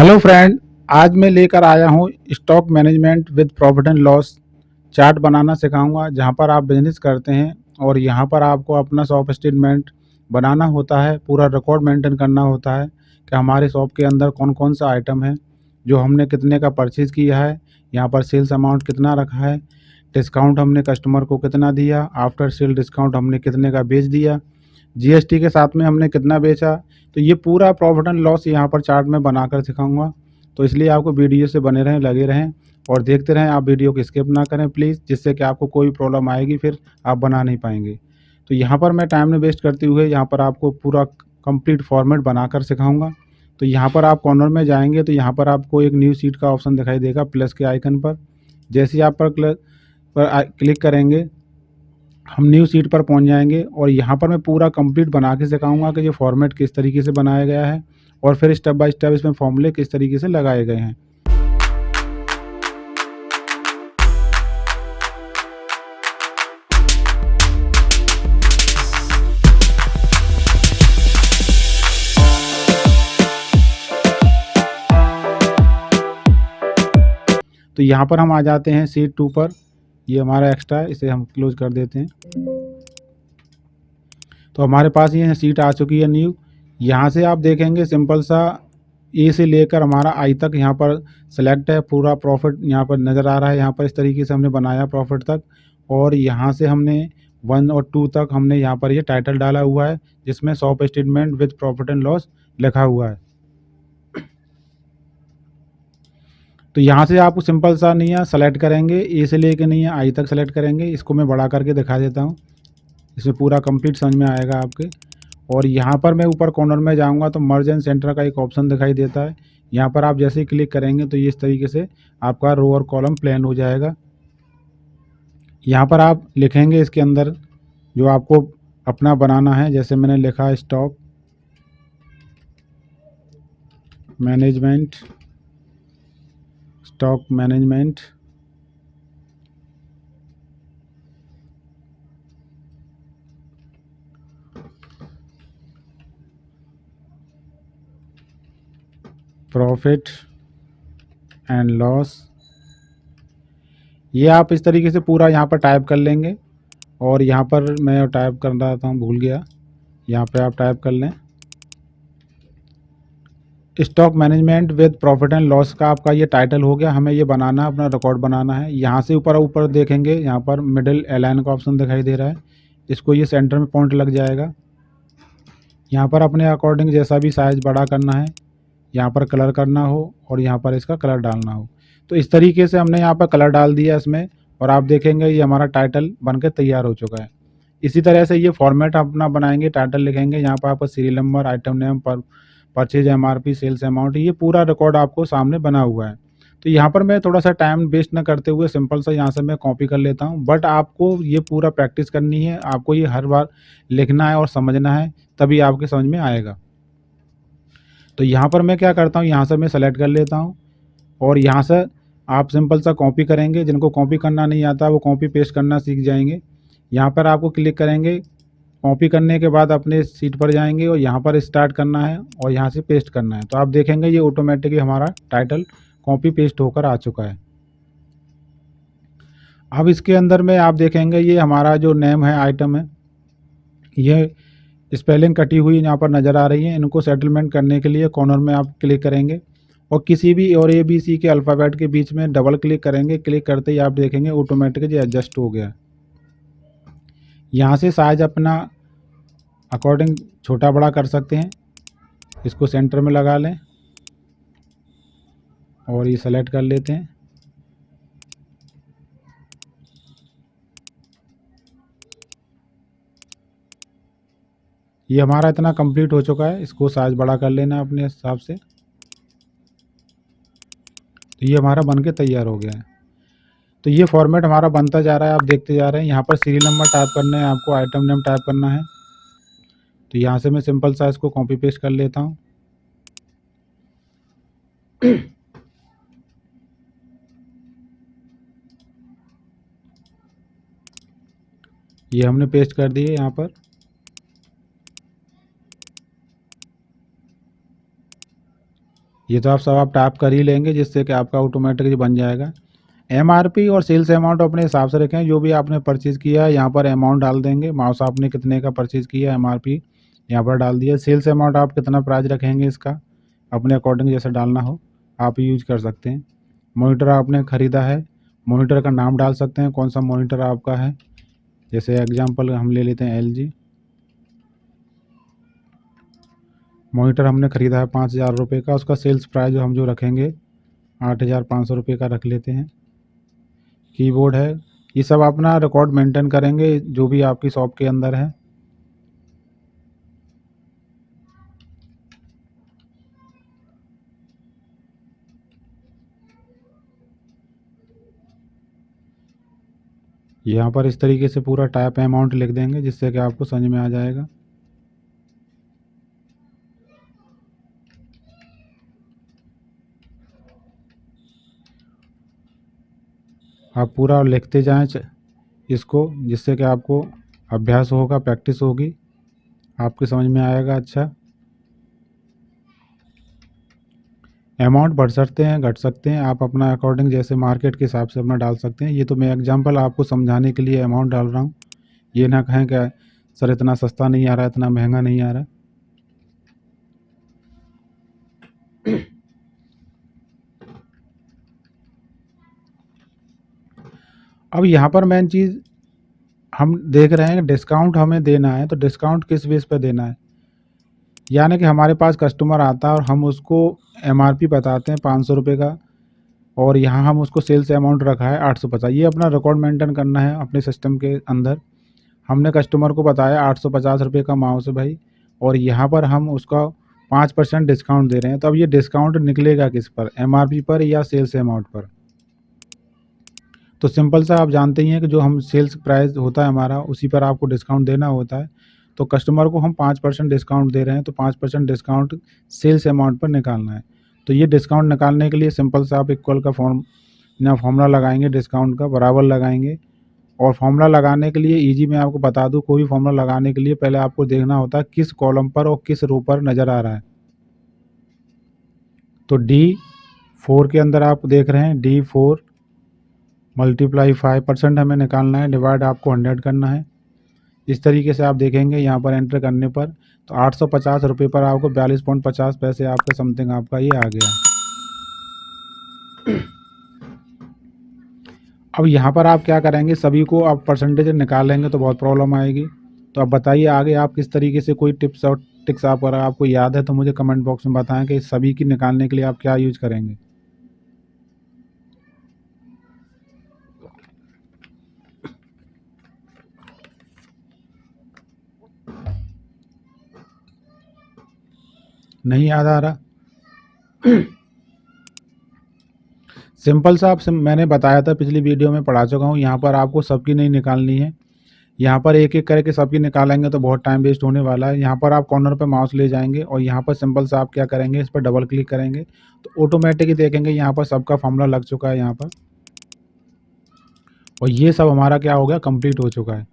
Hello friend, आज मैं लेकर आया हूँ stock management with profit and loss chart बनाना सिखाऊंगा। जहाँ पर आप बिजनेस करते हैं और यहाँ पर आपको अपना शॉप स्टेटमेंट बनाना होता है, पूरा रिकॉर्ड मेंटेन करना होता है कि हमारे शॉप के अंदर कौन कौन सा आइटम है, जो हमने कितने का परचेज़ किया है, यहाँ पर सेल्स अमाउंट कितना रखा है, डिस्काउंट हमने कस्टमर को कितना दिया, आफ्टर सेल डिस्काउंट हमने कितने का बेच दिया, जीएसटी के साथ में हमने कितना बेचा। तो ये पूरा प्रॉफिट एंड लॉस यहाँ पर चार्ट में बनाकर सिखाऊंगा। तो इसलिए आपको वीडियो से बने रहें, लगे रहें और देखते रहें। आप वीडियो को स्किप ना करें प्लीज़, जिससे कि आपको कोई प्रॉब्लम आएगी फिर आप बना नहीं पाएंगे। तो यहाँ पर मैं टाइम नहीं वेस्ट करते हुए यहाँ पर आपको पूरा कंप्लीट फॉर्मेट बनाकर सिखाऊंगा। तो यहाँ पर आप कॉर्नर में जाएंगे तो यहाँ पर आपको एक न्यू शीट का ऑप्शन दिखाई देगा प्लस के आइकन पर। जैसे ही आप पर क्लिक करेंगे हम न्यू सीट पर पहुंच जाएंगे और यहाँ पर मैं पूरा कंप्लीट बना के सिखाऊंगा कि ये फॉर्मेट किस तरीके से बनाया गया है और फिर स्टेप बाय स्टेप इसमें फॉर्मूले किस तरीके से लगाए गए हैं। तो यहाँ पर हम आ जाते हैं सीट 2 पर। ये हमारा एक्स्ट्रा है, इसे हम क्लोज कर देते हैं। तो हमारे पास ये सीट आ चुकी है न्यू। यहाँ से आप देखेंगे सिंपल सा ए से लेकर हमारा आई तक यहाँ पर सेलेक्ट है। पूरा प्रॉफिट यहाँ पर नज़र आ रहा है। यहाँ पर इस तरीके से हमने बनाया प्रॉफिट तक, और यहाँ से हमने 1 और 2 तक हमने यहाँ पर ये टाइटल डाला हुआ है जिसमें shop statement with profit and loss लिखा हुआ है। तो यहाँ से आप सिंपल सा नहीं है सेलेक्ट करेंगे, ए से लेकर नहीं है आई तक सेलेक्ट करेंगे। इसको मैं बड़ा करके दिखा देता हूँ, इसमें पूरा कंप्लीट समझ में आएगा आपके। और यहाँ पर मैं ऊपर कॉर्नर में जाऊँगा तो मर्ज एंड सेंटर का एक ऑप्शन दिखाई देता है। यहाँ पर आप जैसे ही क्लिक करेंगे तो ये इस तरीके से आपका रो और कॉलम प्लेन हो जाएगा। यहाँ पर आप लिखेंगे इसके अंदर जो आपको अपना बनाना है। जैसे मैंने लिखा stock management, stock management profit and loss. ये आप इस तरीके से पूरा यहाँ पर टाइप कर लेंगे। और यहाँ पर मैं टाइप कर रहा था, भूल गया, यहाँ पे आप टाइप कर लें stock management with profit and loss का आपका ये टाइटल हो गया। हमें ये बनाना है, अपना रिकॉर्ड बनाना है। यहाँ से ऊपर ऊपर देखेंगे यहाँ पर मिडिल अलाइन का ऑप्शन दिखाई दे रहा है, इसको ये सेंटर में पॉइंट लग जाएगा। यहाँ पर अपने अकॉर्डिंग जैसा भी साइज़ बड़ा करना है, यहाँ पर कलर करना हो और यहाँ पर इसका कलर डालना हो। तो इस तरीके से हमने यहाँ पर कलर डाल दिया इसमें, और आप देखेंगे ये हमारा टाइटल बनकर तैयार हो चुका है। इसी तरह से ये फॉर्मेट अपना बनाएंगे, टाइटल लिखेंगे, यहाँ पर आपका serial number, item name, purchase MRP, sales amount, ये पूरा रिकॉर्ड आपको सामने बना हुआ है। तो यहाँ पर मैं थोड़ा सा टाइम वेस्ट न करते हुए सिंपल सा यहाँ से मैं कॉपी कर लेता हूँ। बट आपको ये पूरा प्रैक्टिस करनी है, आपको ये हर बार लिखना है और समझना है, तभी आपके समझ में आएगा। तो यहाँ पर मैं क्या करता हूँ, यहाँ से मैं सेलेक्ट कर लेता हूँ और यहाँ से आप सिंपल सा कॉपी करेंगे। जिनको कॉपी करना नहीं आता वो कॉपी पेस्ट करना सीख जाएंगे। यहाँ पर आपको क्लिक करेंगे, कॉपी करने के बाद अपने सीट पर जाएंगे और यहाँ पर स्टार्ट करना है और यहाँ से पेस्ट करना है। तो आप देखेंगे ये ऑटोमेटिकली हमारा टाइटल कॉपी पेस्ट होकर आ चुका है। अब इसके अंदर में आप देखेंगे ये हमारा जो नेम है, आइटम है, ये स्पेलिंग कटी हुई यहाँ पर नज़र आ रही है। इनको सेटलमेंट करने के लिए कॉर्नर में आप क्लिक करेंगे और किसी भी और ABC के अल्फ़ाबेट के बीच में डबल क्लिक करेंगे। क्लिक करते ही आप देखेंगे ऑटोमेटिकली एडजस्ट हो गया। यहाँ से साइज अपना अकॉर्डिंग छोटा बड़ा कर सकते हैं। इसको सेंटर में लगा लें और ये सेलेक्ट कर लेते हैं। ये हमारा इतना कंप्लीट हो चुका है, इसको साइज बड़ा कर लेना अपने हिसाब से। तो ये हमारा बन के तैयार हो गया है। तो ये फॉर्मेट हमारा बनता जा रहा है, आप देखते जा रहे हैं। यहाँ पर सीरियल नंबर टाइप करना है आपको, आइटम नेम टाइप करना है। तो यहाँ से मैं सिंपल सा इसको कॉपी पेस्ट कर लेता हूँ। ये हमने पेस्ट कर दिए यहाँ पर। ये तो आप सब आप टाइप कर ही लेंगे, जिससे कि आपका ऑटोमेटिक बन जाएगा। एमआरपी और सेल्स अमाउंट अपने हिसाब से रखें, जो भी आपने परचेज़ किया है यहाँ पर अमाउंट डाल देंगे। माउस आपने कितने का परचेज़ किया, एमआरपी यहाँ पर डाल दिया। सेल्स अमाउंट आप कितना प्राइस रखेंगे इसका, अपने अकॉर्डिंग जैसे डालना हो आप यूज कर सकते हैं। मॉनिटर आपने ख़रीदा है, मॉनिटर का नाम डाल सकते हैं, कौन सा मॉनिटर आपका है। जैसे एग्जांपल हम ले लेते हैं एलजी। मॉनिटर हमने ख़रीदा है 5,000 रुपये का, उसका सेल्स प्राइस हम जो रखेंगे 8,500 रुपये का रख लेते हैं। कीबोर्ड है, ये सब अपना रिकॉर्ड मेंटेन करेंगे जो भी आपकी शॉप के अंदर है। यहाँ पर इस तरीके से पूरा टाइप अमाउंट लिख देंगे, जिससे कि आपको समझ में आ जाएगा। आप पूरा लिखते जाएं इसको, जिससे कि आपको अभ्यास होगा, प्रैक्टिस होगी, आपके समझ में आएगा। अच्छा, अमाउंट बढ़ सकते हैं, घट सकते हैं, आप अपना अकॉर्डिंग जैसे मार्केट के हिसाब से अपना डाल सकते हैं। ये तो मैं एग्जांपल आपको समझाने के लिए अमाउंट डाल रहा हूँ, ये ना कहें कि सर इतना सस्ता नहीं आ रहा, इतना महंगा नहीं आ रहा। अब यहाँ पर मेन चीज़ हम देख रहे हैं कि डिस्काउंट हमें देना है, तो डिस्काउंट किस बेस पे देना है। यानी कि हमारे पास कस्टमर आता है और हम उसको एमआरपी बताते हैं 500 रुपये का, और यहाँ हम उसको सेल्स अमाउंट रखा है 850। ये अपना रिकॉर्ड मेंटेन करना है अपने सिस्टम के अंदर। हमने कस्टमर को बताया 850 रुपये का माउस है भाई, और यहाँ पर हम उसका 5% डिस्काउंट दे रहे हैं। तो अब ये डिस्काउंट निकलेगा किस पर, एमआरपी पर या सेल्स अमाउंट पर। तो सिंपल सा आप जानते ही हैं कि जो हम सेल्स प्राइस होता है हमारा, उसी पर आपको डिस्काउंट देना होता है। तो कस्टमर को हम 5% डिस्काउंट दे रहे हैं, तो 5% डिस्काउंट सेल्स अमाउंट पर निकालना है। तो ये डिस्काउंट निकालने के लिए सिंपल सा आप इक्वल का फॉर्मूला लगाएंगे, डिस्काउंट का बराबर लगाएंगे। और फॉर्मूला लगाने के लिए ईजी मैं आपको बता दूं, कोई भी फॉर्मूला लगाने के लिए पहले आपको देखना होता है किस कॉलम पर और किस रो पर नज़र आ रहा है। तो D4 के अंदर आप देख रहे हैं, D4 मल्टीप्लाई 5% हमें निकालना है, डिवाइड आपको 100 करना है। इस तरीके से आप देखेंगे यहाँ पर एंटर करने पर, तो 850 रुपये पर आपको 42.50 पैसे आपका समथिंग आपका ये आ गया। अब यहाँ पर आप क्या करेंगे, सभी को आप परसेंटेज निकालेंगे तो बहुत प्रॉब्लम आएगी। तो अब बताइए आगे आप किस तरीके से, कोई टिप्स और ट्रिक्स आप अगर आपको याद है तो मुझे कमेंट बॉक्स में बताएं कि सभी की निकालने के लिए आप क्या यूज करेंगे। नहीं याद आ रहा, सिंपल सा आप मैंने बताया था, पिछली वीडियो में पढ़ा चुका हूँ। यहाँ पर आपको सबकी नहीं निकालनी है, यहाँ पर एक एक करके सबकी निकालेंगे तो बहुत टाइम वेस्ट होने वाला है। यहाँ पर आप कॉर्नर पर माउस ले जाएंगे और यहाँ पर सिंपल सा आप क्या करेंगे, इस पर डबल क्लिक करेंगे तो ऑटोमेटिक ही देखेंगे यहाँ पर सबका फॉर्मूला लग चुका है यहाँ पर, और ये सब हमारा क्या हो गया, कंप्लीट हो चुका है।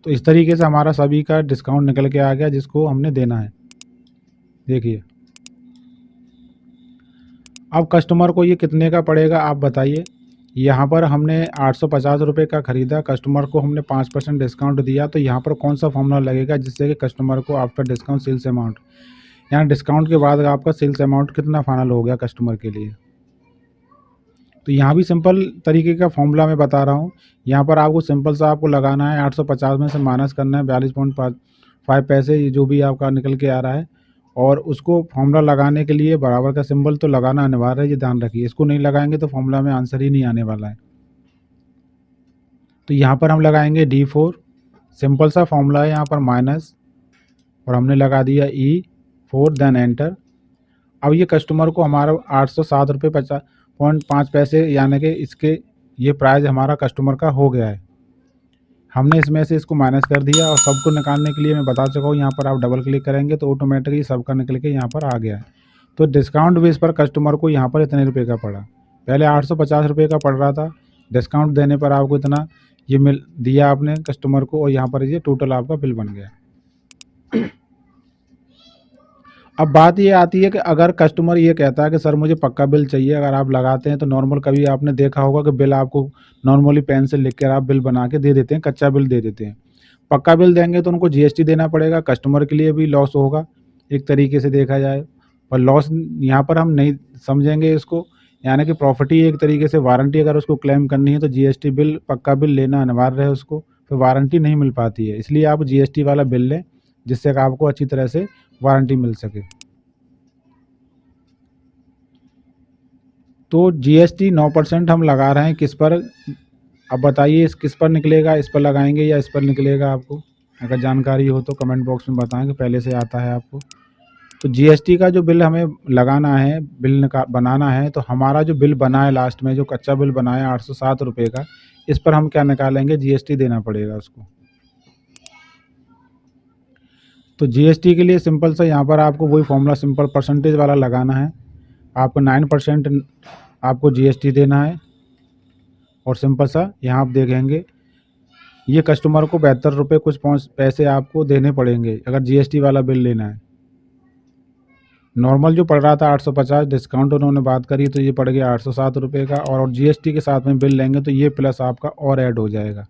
तो इस तरीके से हमारा सभी का डिस्काउंट निकल के आ गया जिसको हमने देना है। देखिए अब कस्टमर को ये कितने का पड़ेगा आप बताइए। यहाँ पर हमने 850 रुपये का ख़रीदा, कस्टमर को हमने 5% डिस्काउंट दिया, तो यहाँ पर कौन सा फॉर्मूला लगेगा जिससे कि कस्टमर को आफ्टर डिस्काउंट सेल्स अमाउंट, यहाँ डिस्काउंट के बाद आपका सेल्स अमाउंट कितना फाइनल हो गया कस्टमर के लिए। तो यहाँ भी सिंपल तरीके का फॉर्मूला मैं बता रहा हूँ। यहाँ पर आपको सिंपल सा आपको लगाना है, 850 में से माइनस करना है 42.5 पैसे, ये जो भी आपका निकल के आ रहा है, और उसको फॉर्मूला लगाने के लिए बराबर का सिंबल तो लगाना अनिवार्य है, ये ध्यान रखिए। इसको नहीं लगाएंगे तो फॉर्मूला में आंसर ही नहीं आने वाला है। तो यहाँ पर हम लगाएंगे D4, सिंपल सा फॉर्मूला है यहाँ पर माइनस, और हमने लगा दिया E4 देन एंटर। अब ये कस्टमर को हमारा 807 रुपये 50.5 पैसे, यानी कि इसके ये प्राइस हमारा कस्टमर का हो गया है। हमने इसमें से इसको माइनस कर दिया, और सबको निकालने के लिए मैं बता चुका हूँ, यहाँ पर आप डबल क्लिक करेंगे तो ऑटोमेटिकली सबका निकल के यहाँ पर आ गया है। तो डिस्काउंट बेस पर कस्टमर को यहाँ पर इतने रुपये का पड़ा, पहले 850 रुपये का पड़ रहा था, डिस्काउंट देने पर आपको इतना ये मिल दिया आपने कस्टमर को, और यहाँ पर ये टोटल आपका बिल बन गया। अब बात ये आती है कि अगर कस्टमर ये कहता है कि सर मुझे पक्का बिल चाहिए, अगर आप लगाते हैं तो नॉर्मल कभी आपने देखा होगा कि बिल आपको नॉर्मली पेन से लिख कर आप बिल बना के दे देते हैं, कच्चा बिल दे देते हैं। पक्का बिल देंगे तो उनको जीएसटी देना पड़ेगा, कस्टमर के लिए भी लॉस होगा एक तरीके से देखा जाए। पर लॉस यहाँ पर हम नहीं समझेंगे इसको, यानी कि प्रॉफिट ही एक तरीके से। वारंटी अगर उसको क्लेम करनी है तो जीएसटी बिल, पक्का बिल लेना अनिवार्य है उसको, फिर वारंटी नहीं मिल पाती है। इसलिए आप जीएसटी वाला बिल लें जिससे कि आपको अच्छी तरह से वारंटी मिल सके। तो जीएसटी 9% हम लगा रहे हैं किस पर, अब बताइए इस किस पर निकलेगा, इस पर लगाएंगे या इस पर निकलेगा? आपको अगर जानकारी हो तो कमेंट बॉक्स में बताएं कि पहले से आता है आपको। तो जीएसटी का जो बिल हमें लगाना है, बिल बनाना है, तो हमारा जो बिल बना है लास्ट में, जो कच्चा बिल बना है 807 रुपये का, इस पर हम क्या निकालेंगे? जीएसटी देना पड़ेगा उसको। तो जीएसटी के लिए सिंपल सा यहाँ पर आपको वही फॉर्मूला सिंपल परसेंटेज वाला लगाना है। आपको 9% आपको जीएसटी देना है और सिंपल सा यहाँ आप देखेंगे ये कस्टमर को 72 रुपये कुछ पैसे आपको देने पड़ेंगे अगर जीएसटी वाला बिल लेना है। नॉर्मल जो पड़ रहा था 850, डिस्काउंट उन्होंने बात करी तो ये पड़ गया 807 रुपये का, और जीएसटी के साथ में बिल लेंगे तो ये प्लस आपका और ऐड हो जाएगा।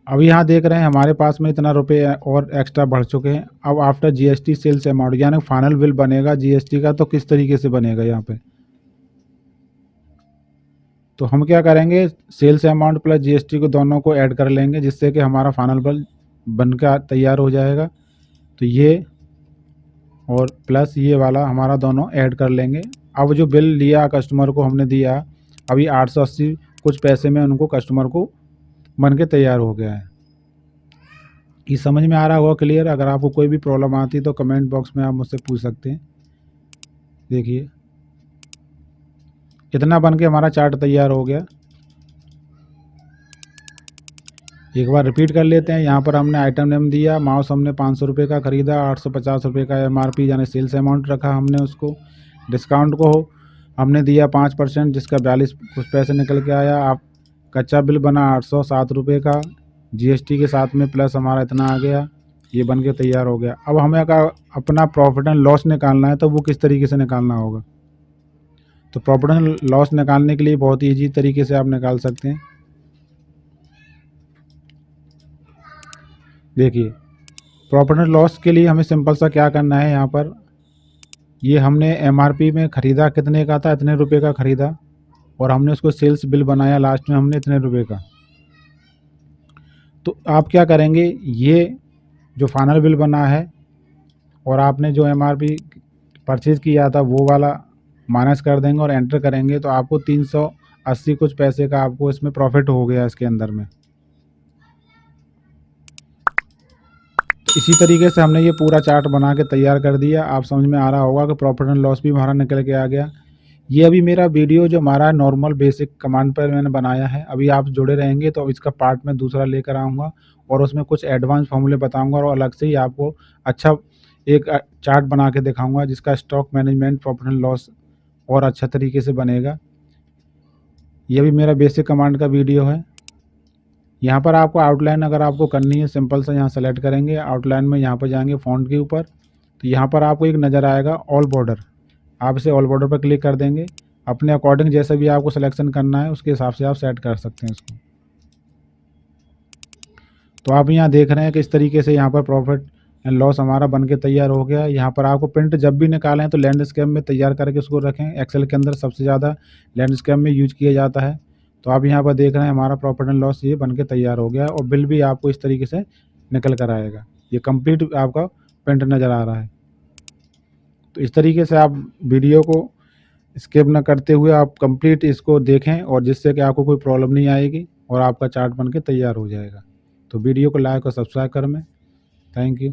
अब यहाँ देख रहे हैं हमारे पास में इतना रुपये और एक्स्ट्रा बढ़ चुके हैं। अब आफ्टर जीएसटी सेल्स अमाउंट, यानी फाइनल बिल बनेगा जीएसटी का, तो किस तरीके से बनेगा यहाँ पे? तो हम क्या करेंगे, सेल्स अमाउंट प्लस जीएसटी को दोनों को ऐड कर लेंगे जिससे कि हमारा फाइनल बिल बनकर तैयार हो जाएगा। तो ये और प्लस ये वाला हमारा दोनों ऐड कर लेंगे। अब जो बिल लिया कस्टमर को हमने दिया, अभी 880 कुछ पैसे में उनको कस्टमर को बन के तैयार हो गया है। ये समझ में आ रहा होगा क्लियर? अगर आपको कोई भी प्रॉब्लम आती है तो कमेंट बॉक्स में आप मुझसे पूछ सकते हैं। देखिए इतना बन के हमारा चार्ट तैयार हो गया। एक बार रिपीट कर लेते हैं। यहाँ पर हमने आइटम नेम दिया, माउस हमने 500 रुपये का ख़रीदा, 850 रुपये का एमआरपी यानी सेल्स अमाउंट रखा हमने उसको। डिस्काउंट को हमने दिया 5% जिसका 42 कुछ पैसे निकल के आया। आप कच्चा बिल बना 807 रुपये का, जीएसटी के साथ में प्लस हमारा इतना आ गया, ये बन के तैयार हो गया। अब हमें अगर अपना प्रॉफिट एंड लॉस निकालना है तो वो किस तरीके से निकालना होगा? तो प्रॉफिट एंड लॉस निकालने के लिए बहुत ईजी तरीके से आप निकाल सकते हैं। देखिए प्रॉफिट एंड लॉस के लिए हमें सिंपल सा क्या करना है, यहाँ पर ये हमने एमआरपी में ख़रीदा कितने का था, इतने रुपए का ख़रीदा, और हमने उसको सेल्स बिल बनाया लास्ट में हमने इतने रुपए का। तो आप क्या करेंगे, ये जो फाइनल बिल बना है और आपने जो एमआरपी परचेज़ किया था वो वाला माइनस कर देंगे और एंटर करेंगे तो आपको 380 कुछ पैसे का आपको इसमें प्रॉफिट हो गया इसके अंदर में। इसी तरीके से हमने ये पूरा चार्ट बना के तैयार कर दिया। आप समझ में आ रहा होगा कि प्रॉफिट एंड लॉस भी हमारा निकल के आ गया। ये अभी मेरा वीडियो जो हमारा नॉर्मल बेसिक कमांड पर मैंने बनाया है, अभी आप जुड़े रहेंगे तो इसका पार्ट में दूसरा लेकर आऊँगा और उसमें कुछ एडवांस फॉर्मूले बताऊँगा और अलग से ही आपको अच्छा एक चार्ट बना के दिखाऊँगा जिसका stock management profit and loss और अच्छा तरीके से बनेगा। ये भी मेरा बेसिक कमांड का वीडियो है। यहाँ पर आपको आउटलाइन अगर आपको करनी है, सिंपल सा यहाँ सेलेक्ट करेंगे, आउटलाइन में यहाँ पर जाएंगे फ़ॉन्ट के ऊपर, तो यहाँ पर आपको एक नज़र आएगा ऑल बॉर्डर, आप इसे ऑल बॉर्डर पर क्लिक कर देंगे। अपने अकॉर्डिंग जैसा भी आपको सिलेक्शन करना है उसके हिसाब से आप सेट कर सकते हैं इसको। तो आप यहाँ देख रहे हैं कि इस तरीके से यहाँ पर प्रॉफिट एंड लॉस हमारा बन के तैयार हो गया। यहाँ पर आपको प्रिंट जब भी निकालें तो लैंडस्केप में तैयार करके उसको रखें। एक्सेल के अंदर सबसे ज़्यादा लैंडस्केप में यूज किया जाता है। तो आप यहाँ पर देख रहे हैं हमारा प्रॉफिट एंड लॉस ये बन के तैयार हो गया और बिल भी आपको इस तरीके से निकल कर आएगा। ये कंप्लीट आपका प्रिंट नज़र आ रहा है। तो इस तरीके से आप वीडियो को स्किप न करते हुए आप कंप्लीट इसको देखें और जिससे कि आपको कोई प्रॉब्लम नहीं आएगी और आपका चार्ट बन के तैयार हो जाएगा। तो वीडियो को लाइक और सब्सक्राइब करें। Thank you.